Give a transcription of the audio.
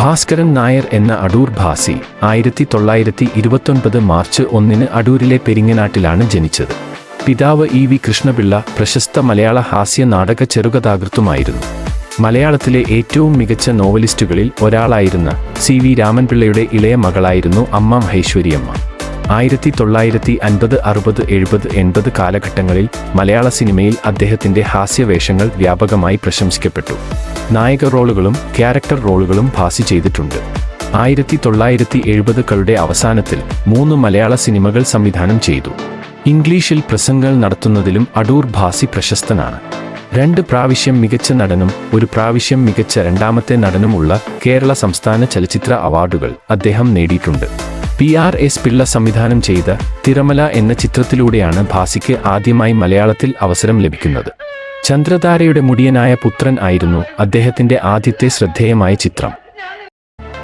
ഭാസ്കരൻ നായർ എന്ന അടൂർ ഭാസി 1929 മാർച്ച് 1 അടൂരിലെ പെരിങ്ങനാട്ടിലാണ് ജനിച്ചത്. പിതാവ് ഇ വി കൃഷ്ണപിള്ള പ്രശസ്ത മലയാള ഹാസ്യ നാടക ചെറുകഥാകൃത്തുമായിരുന്നു. മലയാളത്തിലെ ഏറ്റവും മികച്ച നോവലിസ്റ്റുകളിൽ ഒരാളായിരുന്ന സി വി രാമൻപിള്ളയുടെ ഇളയ മകളായിരുന്നു അമ്മ മഹേശ്വരിയമ്മ. 1950, 60, 70, 80 കാലഘട്ടങ്ങളിൽ മലയാള സിനിമയിൽ അദ്ദേഹത്തിൻ്റെ ഹാസ്യവേഷങ്ങൾ വ്യാപകമായി പ്രശംസിക്കപ്പെട്ടു. നായക റോളുകളും ക്യാരക്ടർ റോളുകളും ഭാസി ചെയ്തിട്ടുണ്ട്. 1970കളുടെ അവസാനത്തിൽ 3 മലയാള സിനിമകൾ സംവിധാനം ചെയ്തു. ഇംഗ്ലീഷിൽ പ്രസംഗങ്ങൾ നടത്തുന്നതിലും അടൂർ ഭാസി പ്രശസ്തനാണ്. 2 പ്രാവശ്യം മികച്ച നടനും 1 പ്രാവശ്യം മികച്ച രണ്ടാമത്തെ നടനുമുള്ള കേരള സംസ്ഥാന ചലച്ചിത്ര അവാർഡുകൾ അദ്ദേഹം നേടിയിട്ടുണ്ട്. PRS പിള്ള സംവിധാനം ചെയ്ത തിരമല എന്ന ചിത്രത്തിലൂടെയാണ് ഭാസിക്ക് ആദ്യമായി മലയാളത്തിൽ അവസരം ലഭിക്കുന്നത്. ചന്ദ്രതാരയുടെ മുടിയനായ പുത്രൻ ആയിരുന്നു അദ്ദേഹത്തിൻ്റെ ആദ്യത്തെ ശ്രദ്ധേയമായ ചിത്രം.